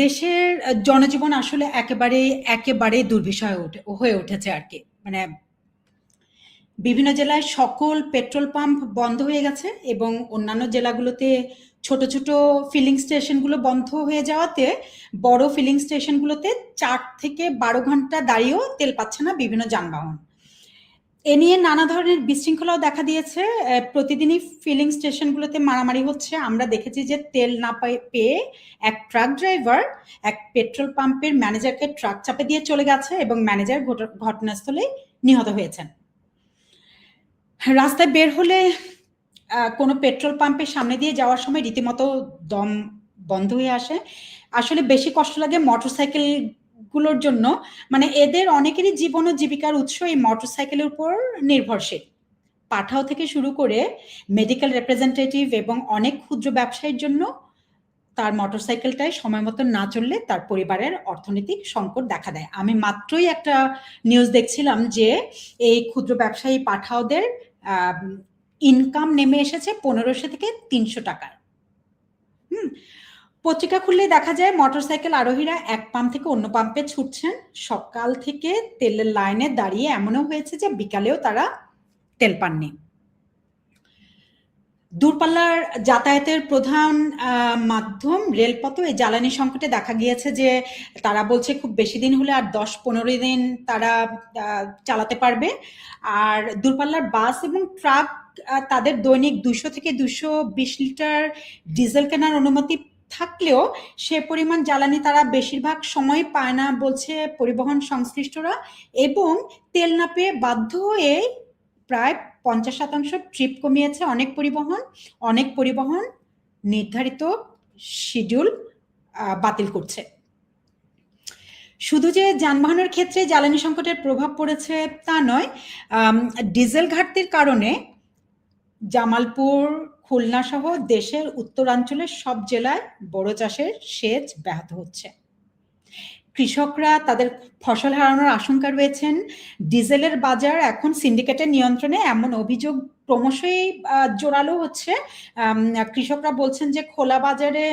দেশের জনজীবন আসলে একেবারে দুর্বিষহ হয়ে উঠেছে আর কি। মানে বিভিন্ন জেলায় সকল পেট্রোল পাম্প বন্ধ হয়ে গেছে এবং অন্যান্য জেলাগুলোতে ছোট ছোট ফিলিং স্টেশনগুলো বন্ধ হয়ে যাওয়াতে বড় ফিলিং স্টেশনগুলোতে 4 থেকে 12 ঘন্টা দাঁড়িয়েও তেল পাচ্ছে না বিভিন্ন যানবাহন। এ নিয়ে নানা ধরনের বিশৃঙ্খলাও দেখা দিয়েছে। প্রতিদিনই ফিলিং স্টেশনগুলোতে মারামারি হচ্ছে। আমরা দেখেছি যে তেল না পেয়ে এক ট্রাক ড্রাইভার এক পেট্রোল পাম্পের ম্যানেজারকে ট্রাক চাপে দিয়ে চলে গেছে এবং ম্যানেজার ঘটনাস্থলে নিহত হয়েছেন। রাস্তায় বের হলে কোনো পেট্রোল পাম্পের সামনে দিয়ে যাওয়ার সময় রীতিমতো দম বন্ধ হয়ে আসে। আসলে বেশি কষ্ট লাগে মোটরসাইকেল গুলোর জন্য। মানে এদের অনেকেরই জীবন ও জীবিকার উৎস এই মোটরসাইকেলের উপর নির্ভরশীল। পাঠাও থেকে শুরু করে মেডিকেল রিপ্রেজেন্টেটিভ এবং অনেক ক্ষুদ্র ব্যবসায়ীর জন্য তার মোটরসাইকেলটাই সময় মতো না চললে তার পরিবারের অর্থনৈতিক সংকট দেখা দেয়। আমি মাত্রই একটা নিউজ দেখছিলাম যে এই ক্ষুদ্র ব্যবসায়ী পাঠাওদের ইনকাম নেমে এসেছে 1500 থেকে 300 টাকার। পত্রিকা খুললে দেখা যায় মোটরসাইকেল আরোহীরা এক পাম্প থেকে অন্য পাম্পে ছুটছেন। সকাল থেকে তেলের লাইনে দাঁড়িয়ে এমনও হয়েছে যে বিকালেও তারা তেল পাননি। দূরপাল্লার যাতায়াতের প্রধান মাধ্যম রেলপথ। এই জ্বালানি সংকটে দেখা গিয়েছে যে তারা বলছে খুব বেশি দিন হলে আর 10-15 দিন তারা চালাতে পারবে। আর দূরপাল্লার বাস এবং ট্রাক তাদের দৈনিক 200 থেকে 220 লিটার ডিজেল কেনার অনুমতি থাকলেও সে পরিমাণ জ্বালানি তারা বেশিরভাগ সময় পায় না বলছে পরিবহন সংশ্লিষ্টরা, এবং তেল না পেয়ে বাধ্য হয়ে প্রায় 50% ট্রিপ কমিয়েছে অনেক পরিবহন নির্ধারিত শিডিউল বাতিল করছে। শুধু যে যানবাহনের ক্ষেত্রে জ্বালানি সংকটের প্রভাব পড়েছে তা নয়, ডিজেল ঘাটতির কারণে জামালপুর, খুলনা সহ দেশের উত্তরাঞ্চলের সব জেলায় বোরো চাষের সেচ ব্যাহত হচ্ছে। কৃষকরা তাদের ফসল হারানোর আশঙ্কা রয়েছেন। ডিজেলের বাজার এখন সিন্ডিকেটের নিয়ন্ত্রণে, এমন অভিযোগ ক্রমশই জোরালো হচ্ছে। কৃষকরা বলছেন যে খোলা বাজারে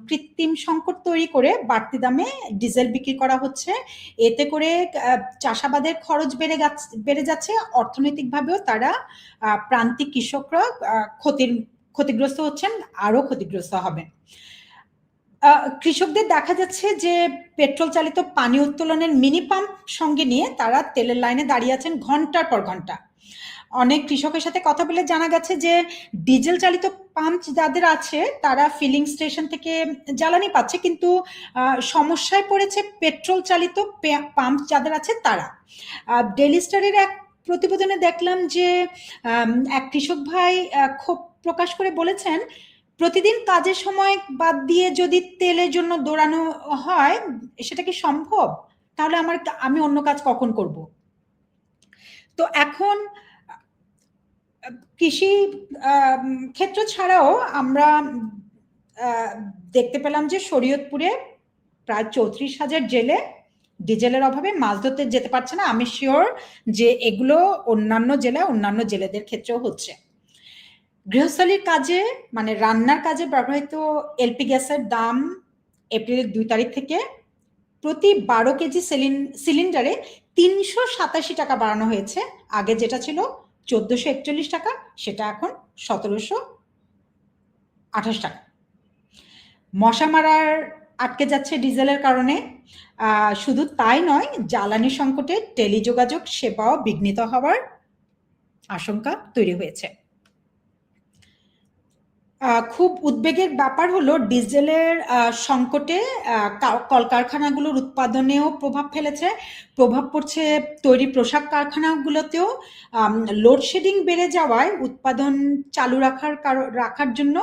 কৃত্রিম সংকট তৈরি করে বাড়তি দামে ডিজেল বিক্রি করা হচ্ছে। এতে করে চাষাবাদের খরচ বেড়ে যাচ্ছে। অর্থনৈতিকভাবেও তারা প্রান্তিক কৃষকরা ক্ষতিগ্রস্ত হচ্ছেন, আরো ক্ষতিগ্রস্ত হবেন। কৃষকদের দেখা যাচ্ছে যে পেট্রোল চালিত পানি উত্তোলনের মিনি পাম্প সঙ্গে নিয়ে তারা তেলের লাইনে দাঁড়িয়ে আছেন ঘন্টার পর ঘন্টা। অনেক কৃষকের সাথে কথা বলে জানা গেছে যে ডিজেল চালিত পাম্প যাদের আছে তারা ফিলিং স্টেশন থেকে জ্বালানি পাচ্ছে, কিন্তু সমস্যায় পড়েছে পেট্রোল চালিত পাম্প যাদের আছে তারা। ডেইলি স্টারের এক প্রতিবেদনে দেখলাম যে এক কৃষক ভাই ক্ষোভ প্রকাশ করে বলেছেন, প্রতিদিন কাজের সময় বাদ দিয়ে যদি তেলের জন্য দৌড়ানো হয় সেটা কি সম্ভব? তাহলে আমি অন্য কাজ কখন করব? তো এখন কৃষি ক্ষেত্র ছাড়াও আমরা দেখতে পেলাম যে শরীয়তপুরে প্রায় 34,000 জেলে ডিজেলের অভাবে মাছ ধরতে যেতে পারছে না। আমি শিওর যে এগুলো অন্যান্য জেলেদের ক্ষেত্রেও হচ্ছে। গৃহস্থালির কাজে মানে রান্নার কাজে ব্যবহৃত এলপি গ্যাসের দাম এপ্রিলের 2 তারিখ থেকে প্রতি 12 কেজি সিলিন্ডারে 387 টাকা বাড়ানো হয়েছে। আগে যেটা ছিল 1441 টাকা, সেটা এখন 1728 টাকা। মশা মারার আটকে যাচ্ছে ডিজেলের কারণে। শুধু তাই নয়, জ্বালানি সংকটে টেলিযোগাযোগ সেবাও বিঘ্নিত হওয়ার আশঙ্কা তৈরি হয়েছে। খুব উদ্বেগের ব্যাপার হলো ডিজেলের সংকটে কলকারখানাগুলোর উৎপাদনেও প্রভাব ফেলেছে। প্রভাব পড়ছে তৈরি পোশাক কারখানাগুলোতেও। লোডশেডিং বেড়ে যাওয়ায় উৎপাদন চালু রাখার জন্য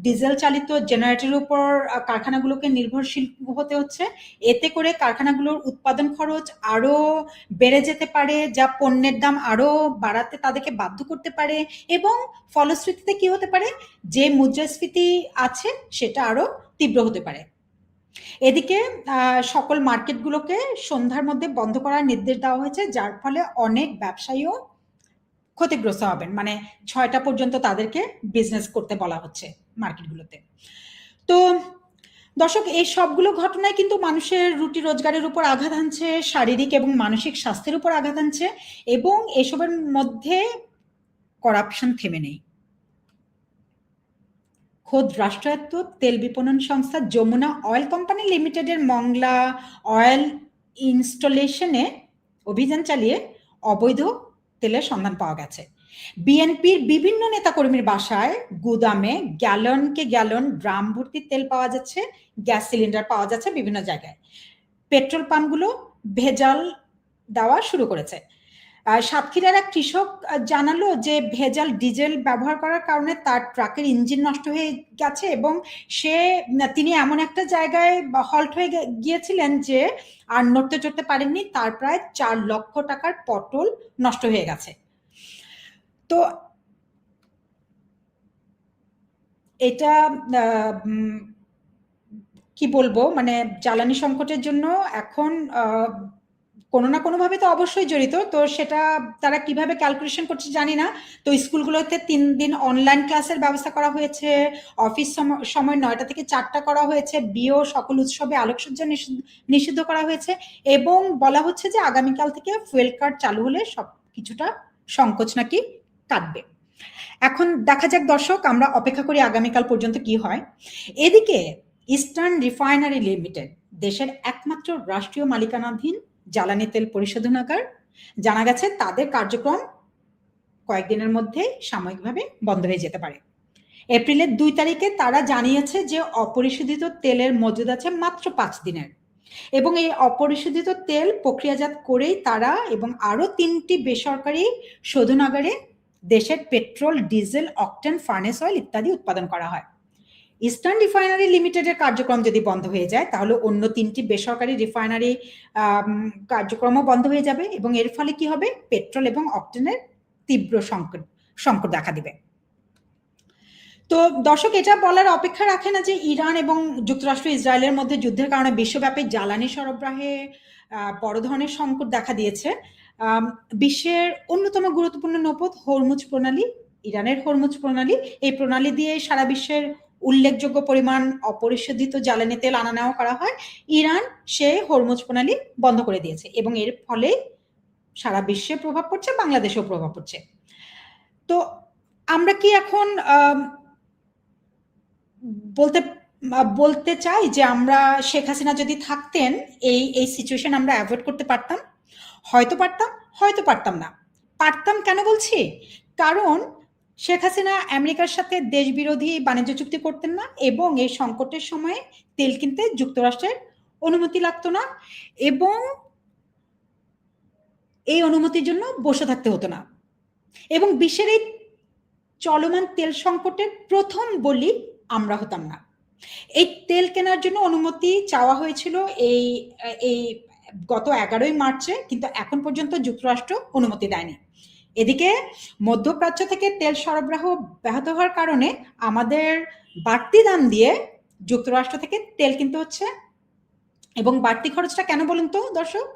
ডিজেল চালিত জেনারেটরের উপর কারখানাগুলোকে নির্ভরশীল হতে হচ্ছে। এতে করে কারখানাগুলোর উৎপাদন খরচ আরো বেড়ে যেতে পারে, যা পণ্যের দাম আরো বাড়াতে তাদেরকে বাধ্য করতে পারে, এবং ফলশ্রুতিতে কি হতে পারে, যে মুদ্রাস্ফীতি আছে সেটা আরো তীব্র হতে পারে। এদিকে সকল মার্কেটগুলোকে সন্ধ্যার মধ্যে বন্ধ করার নির্দেশ দেওয়া হয়েছে, যার ফলে অনেক ব্যবসায়ীও ক্ষতিগ্রস্ত হবেন। মানে 6টা পর্যন্ত তাদেরকে বিজনেস করতে বলা হচ্ছে মার্কেটগুলোতে। তো দর্শক, এই সবগুলো ঘটনায় কিন্তু মানুষের রুটি রোজগারের উপর আঘাত আনছে, শারীরিক এবং মানসিক স্বাস্থ্যের উপর আঘাত আনছে, এবং এসবের মধ্যে করাপশন থেমে নেই। খোদ রাষ্ট্রায়ত্ত তেল বিপণন সংস্থা যমুনা অয়েল কোম্পানি লিমিটেডের মংলা অয়েল ইনস্টলেশনে অভিযান চালিয়ে অবৈধ তেলের সন্ধান পাওয়া গেছে। বিএনপির বিভিন্ন নেতাকর্মীর বাসায় গুদামে গ্যালনকে গ্যালন ড্রাম ভর্তি তেল পাওয়া যাচ্ছে, গ্যাস সিলিন্ডার পাওয়া যাচ্ছে বিভিন্ন জায়গায়। পেট্রোল পাম্পগুলো ভেজাল দেওয়া শুরু করেছে। সাতক্ষীরার এক কৃষক জানালো যে ভেজাল ডিজেল ব্যবহার করার কারণে তার ট্রাকের ইঞ্জিন নষ্ট হয়ে গেছে, এবং তিনি এমন একটা জায়গায় হল্ট হয়ে গিয়েছিলেন যে আর নড়তে চড়তে পারেননি। তার প্রায় 4 লক্ষ টাকার পটল নষ্ট হয়ে গেছে। তো এটা কি বলবো, মানে জ্বালানি সংকটের জন্য এখন কোনো না কোনোভাবে তো অবশ্যই জড়িত। তো সেটা তারা কিভাবে ক্যালকুলেশন করছে জানি না। তো স্কুলগুলোতে 3 দিন অনলাইন ক্লাসের ব্যবস্থা করা হয়েছে, অফিস সময় 9টা থেকে 4টা করা হয়েছে, বিয়ে সকল উৎসবে আলোকসজ্জা নিষিদ্ধ করা হয়েছে, এবং বলা হচ্ছে যে আগামীকাল থেকে ফুয়েল কার্ড চালু হলে সব কিছুটা সংকোচ নাকি কাটবে। এখন দেখা যাক দর্শক, আমরা অপেক্ষা করি আগামীকাল পর্যন্ত কি হয়। এদিকে ইস্টার্ন রিফাইনারি লিমিটেড, দেশের একমাত্র রাষ্ট্রীয় মালিকানাধীন জ্বালানি তেল পরিশোধনাগার, জানা গেছে তাদের কার্যক্রম কয়েকদিনের মধ্যে সাময়িকভাবে বন্ধ হয়ে যেতে পারে। এপ্রিলের 2 তারিখে তারা জানিয়েছে যে অপরিশোধিত তেলের মজুদ আছে মাত্র 5 দিনের, এবং এই অপরিশোধিত তেল প্রক্রিয়াজাত করেই তারা এবং আরো 3টি বেসরকারি শোধনাগারে দেশের petrol, diesel, octane, furnace oil ইত্যাদি উৎপাদন করা হয়। ইস্টার্ন রিফাইনারি লিমিটেডের কার্যক্রম যদি বন্ধ হয়ে যায়, তাহলে অন্য 3টি বেসরকারি রিফাইনারি কার্যক্রমও বন্ধ হয়ে যাবে, এবং এর ফলে কি হবে, পেট্রোল এবং অকটেনের তীব্র সংকট দেখা দিবে। তো দর্শক, এটা বলার অপেক্ষা রাখে না যে ইরান এবং যুক্তরাষ্ট্র ইসরায়েলের মধ্যে যুদ্ধের কারণে বিশ্বব্যাপী জ্বালানি সরবরাহে বড় ধরনের সংকট দেখা দিয়েছে। বিশ্বের অন্যতম গুরুত্বপূর্ণ নৌপথ হরমুজ প্রণালী, ইরানের হরমুজ প্রণালী, এই প্রণালী দিয়ে সারা বিশ্বের উল্লেখযোগ্য পরিমাণ অপরিশোধিত জ্বালানি তেল আনা নেওয়া করা হয়। ইরান সেই হরমুজ প্রণালী বন্ধ করে দিয়েছে, এবং এর ফলে সারা বিশ্বে প্রভাব পড়ছে, বাংলাদেশেও প্রভাব পড়ছে। তো আমরা কি এখন বলতে চাই যে আমরা শেখ হাসিনা যদি থাকতেন এই সিচুয়েশন আমরা অ্যাভয়েড করতে পারতাম? হয়তো পারতাম, হয়তো পারতাম না। পারতাম কেন বলছি? কারণ শেখ হাসিনা আমেরিকার সাথে দেশ বিরোধী বাণিজ্য চুক্তি করতেন না, এবং এই সংকটের সময়ে তেল কিনতে যুক্তরাষ্ট্রের অনুমতি লাগতো না, এবং এই অনুমতির জন্য বসে থাকতে হতো না, এবং বিশ্বের এই চলমান তেল সংকটের প্রথম বলি আমরা হতাম না। এই তেল কেনার জন্য অনুমতি চাওয়া হয়েছিল এই গত 11ই মার্চে, কিন্তু এখন পর্যন্ত যুক্তরাষ্ট্র অনুমতি দেয়নি। এদিকে মধ্যপ্রাচ্য থেকে তেল সরবরাহ ব্যাহত হওয়ার কারণে আমাদের বাড়তি দাম দিয়ে যুক্তরাষ্ট্র থেকে তেল কিনতে হচ্ছে, এবং বাড়তি খরচটা কেন বলুন তো দর্শক?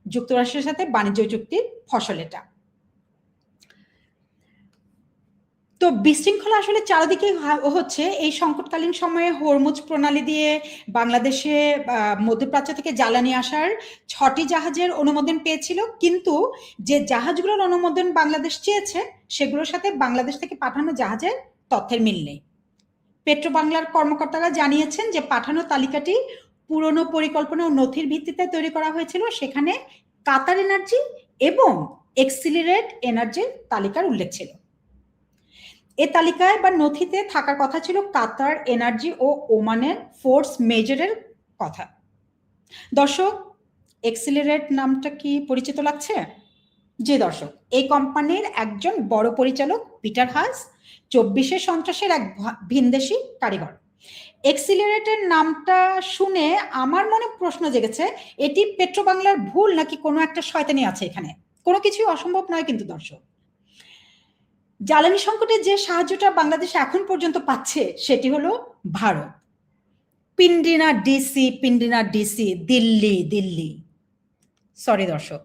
যুক্তরাষ্ট্রের সাথে বাণিজ্য চুক্তির ফসল এটা। তো বিশৃঙ্খলা আসলে চারিদিকে হচ্ছে। এই সংকটকালীন সময়ে হরমুজ প্রণালী দিয়ে বাংলাদেশে মধ্যপ্রাচ্য থেকে জ্বালানি আসার 6টি জাহাজের অনুমোদন পেয়েছিল, কিন্তু যে জাহাজগুলোর অনুমোদন বাংলাদেশ চেয়েছে সেগুলোর সাথে বাংলাদেশ থেকে পাঠানো জাহাজের তথ্যের মিল নেই। পেট্রো বাংলার কর্মকর্তারা জানিয়েছেন যে পাঠানো তালিকাটি পুরনো পরিকল্পনা ও নথির ভিত্তিতে তৈরি করা হয়েছিল, সেখানে কাতার এনার্জি এবং এক্সিলারেট এনার্জির তালিকার উল্লেখ ছিল। এ তালিকায় বা নথিতে থাকার কথা ছিল কাতার এনার্জি ও ওমানের ফোর্স মেজরের কথা। দর্শক, এক্সিলারেট নামটা কি পরিচিত লাগছে? জি দর্শক, এই কোম্পানির একজন বড় পরিচালক পিটার হাস 24শে সন্ত্রাসের এক ভিনদেশি কারিগর। এক্সিলারেটের নামটা শুনে আমার মনে প্রশ্ন জেগেছে, এটি পেট্রো বাংলার ভুল নাকি কোনো একটা শয়তানি আছে এখানে? কোনো কিছুই অসম্ভব নয় কিন্তু দর্শক। জ্বালানি সংকটে যে সাহায্যটা বাংলাদেশ এখন পর্যন্ত পাচ্ছে সেটি হলো ভারত। পিন্ডিনা ডিসি, দিল্লি, সরি দর্শক।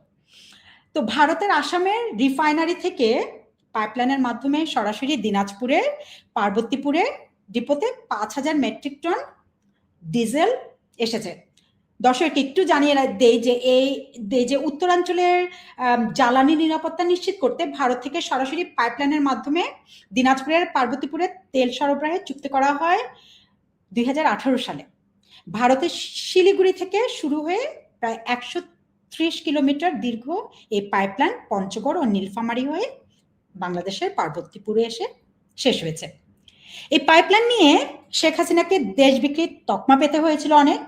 তো ভারতের আসামের রিফাইনারি থেকে পাইপলাইনের মাধ্যমে সরাসরি দিনাজপুরে পার্বতীপুরে ডিপোতে 5000 মেট্রিক টন ডিজেল এসেছে। দর্শক একটু জানিয়ে দেই যে উত্তরাঞ্চলের জ্বালানি নিরাপত্তা নিশ্চিত করতে ভারত থেকে সরাসরি পাইপলাইনের মাধ্যমে দিনাজপুরের পার্বতীপুরে তেল সরবরাহের চুক্তি করা হয় 2018 সালে। ভারতের শিলিগুড়ি থেকে শুরু হয়ে প্রায় 130 কিলোমিটার দীর্ঘ এই পাইপলাইন পঞ্চগড় ও নীলফামারী হয়ে বাংলাদেশের পার্বতীপুরে এসে শেষ হয়েছে। এই পাইপলাইন নিয়ে শেখ হাসিনাকে দেশ বিক্রির তকমা পেতে হয়েছিল অনেক।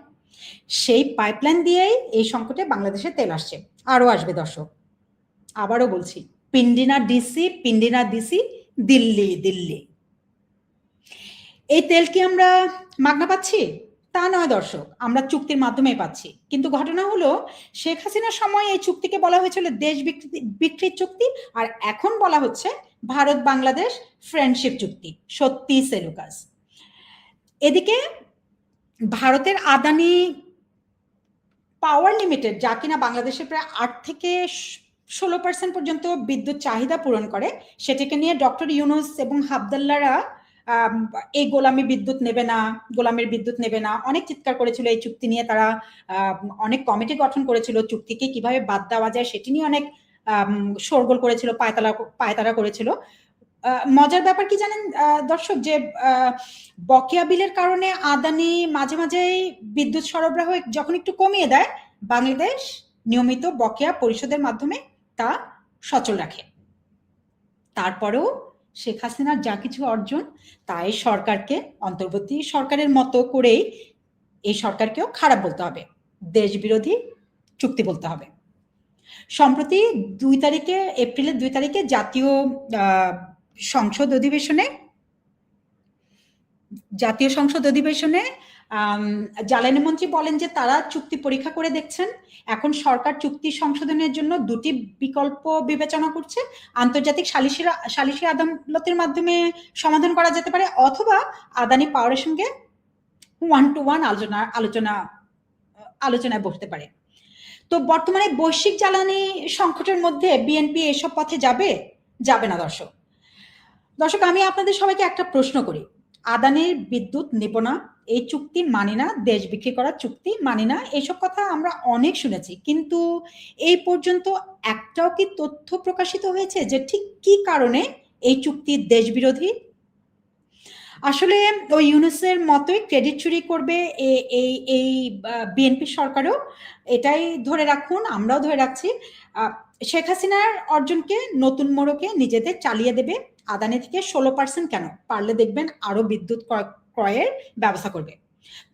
সেই পাইপলাইন দিয়েই এই সংকটে বাংলাদেশে তেল আসছে, আরো আসবে। দর্শক আবারও বলছি, পিন্ডিনা ডিসি, দিল্লি দিল্লি। এই তেল কি আমরা মাগনা পাচ্ছি? তা নয় দর্শক, আমরা চুক্তির মাধ্যমে পাচ্ছি। কিন্তু ঘটনা হলো, শেখ হাসিনার সময় এই চুক্তিকে বলা হয়েছিল দেশ বিক্রির চুক্তি, আর এখন বলা হচ্ছে ভারত বাংলাদেশ ফ্রেন্ডশিপ চুক্তি। সত্যি সেলুকাস। এদিকে ভারতের আদানি পাওয়ার লিমিটেড, যা কিনা বাংলাদেশের প্রায় 8 থেকে 16% পর্যন্ত বিদ্যুৎ চাহিদা পূরণ করে, সেটাকে নিয়ে ডক্টর ইউনুস এবং হাবদাল্লারা এই গোলামের বিদ্যুৎ নেবে না অনেক চিৎকার করেছিল। এই চুক্তি নিয়ে তারা অনেক কমিটি গঠন করেছিল, চুক্তিকে কিভাবে বাদ দেওয়া যায় সেটি নিয়ে অনেক শোরগোল করেছিল, পায়তারা করেছিল। মজার ব্যাপার কি জানেন দর্শক, যে বকেয়া বিলের কারণে আদানি মাঝে মাঝেই বিদ্যুৎ সরবরাহ যখন একটু কমিয়ে দেয়, বাংলাদেশ নিয়মিত বকেয়া পরিশোধের মাধ্যমে তা সচল রাখে। তারপরেও শেখ হাসিনার যা কিছু অর্জন, তাই সরকারকে, অন্তর্বর্তী সরকারের মতো করেই এই সরকারকেও খারাপ বলতে হবে, দেশ বিরোধী চুক্তি বলতে হবে। সম্প্রতি এপ্রিলের 2 তারিখে জাতীয় সংসদ অধিবেশনে জ্বালানি মন্ত্রী বলেন যে তারা চুক্তি পরীক্ষা করে দেখছেন। এখন সরকার চুক্তি সংশোধনের জন্য 2টি বিকল্প বিবেচনা করছে। আন্তর্জাতিক সালিসি আদালতের মাধ্যমে সমাধান করা যেতে পারে, অথবা আদানি পাওয়ারের সঙ্গে 1-to-1 আলোচনায় বসতে পারে। তো বর্তমানে বৈশ্বিক জ্বালানি সংকটের মধ্যে বিএনপি এসব পথে যাবে না। দর্শক আমি আপনাদের সবাইকে একটা প্রশ্ন করি, আদানির বিদ্যুৎ নেব না, এই চুক্তি মানি না, দেশ বিক্রি করার চুক্তি মানি না, এইসব কথা আমরা অনেক শুনেছি, কিন্তু এই পর্যন্ত একটাও কি তথ্য প্রকাশিত হয়েছে যে ঠিক কি কারণে এই চুক্তি দেশ বিরোধী? আসলে ওই ইউনুসের মতোই ক্রেডিট চুরি করবে এই বিএনপি সরকারও, এটাই ধরে রাখুন, আমরাও ধরে রাখছি। শেখ হাসিনার অর্জনকে নতুন মোড়কে নিজেদের চালিয়ে দেবে। আদানি থেকে 16% কেন, পারলে দেখবেন আরো বিদ্যুৎ ক্রয়ের ব্যবস্থা করবে।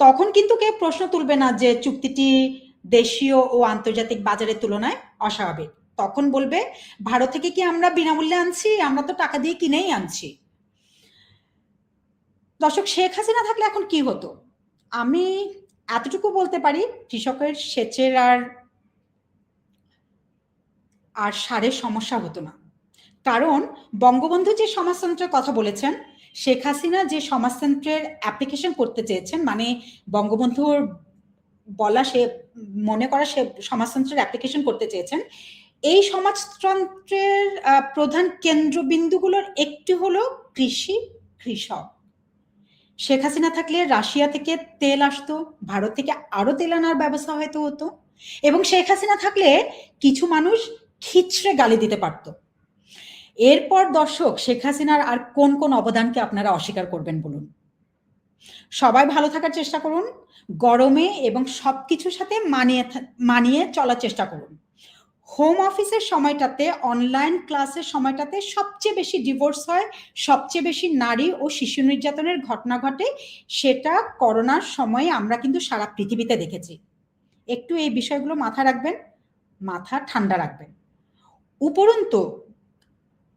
তখন কিন্তু কেউ প্রশ্ন তুলবে না যে চুক্তিটি দেশীয় ও আন্তর্জাতিক বাজারের তুলনায় অস্বাভাবিক। তখন বলবে ভারত থেকে কি আমরা বিনামূল্যে আনছি, আমরা তো টাকা দিয়ে কিনেই আনছি। দর্শক শেখ হাসিনা থাকলে এখন কি হতো? আমি এতটুকু বলতে পারি, কৃষকের সেচের আর সারের সমস্যা হতো না। কারণ বঙ্গবন্ধু যে সমাজতন্ত্রের কথা বলেছেন, শেখ হাসিনা যে সমাজতন্ত্রের অ্যাপ্লিকেশন করতে চেয়েছেন, মানে বঙ্গবন্ধুর বলা সে মনে করা সে সমাজতন্ত্রের অ্যাপ্লিকেশন করতে চেয়েছেন, এই সমাজতন্ত্রের প্রধান কেন্দ্রবিন্দুগুলোর একটি হলো কৃষক। শেখ হাসিনা থাকলে রাশিয়া থেকে তেল আসতো, ভারত থেকে আরো তেল আনার ব্যবস্থা হয়তো হতো, এবং শেখ হাসিনা থাকলে কিছু মানুষ খিচড়ে গালি দিতে পারত। এরপর দর্শক শেখ হাসিনার আর কোন কোন অবদানকে আপনারা অস্বীকার করবেন বলুন? সবাই ভালো থাকার চেষ্টা করুন, গরমে এবং সবকিছুর সাথে মানিয়ে চলার চেষ্টা করুন। হোম অফিসের সময়টাতে, অনলাইন ক্লাসের সময়টাতে সবচেয়ে বেশি ডিভোর্স হয়, সবচেয়ে বেশি নারী ও শিশু নির্যাতনের ঘটনা ঘটে, সেটা করোনার সময়ে আমরা কিন্তু সারা পৃথিবীতে দেখেছি। একটু এই বিষয়গুলো মাথায় রাখবেন, মাথা ঠান্ডা রাখবেন। উপরন্তু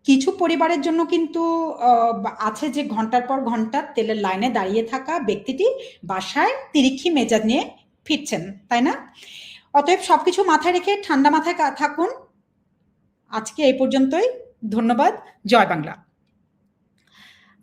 কিছু পরিবারের জন্য কিন্তু আছে যে ঘন্টার পর ঘন্টা তেলের লাইনে দাঁড়িয়ে থাকা ব্যক্তিটি বাসায় তিরিক্ষি মেজাজ নিয়ে ফিরছেন, তাই না? অতএব সবকিছু মাথায় রেখে ঠান্ডা মাথায় থাকুন। আজকে এই পর্যন্তই। ধন্যবাদ। জয় বাংলা।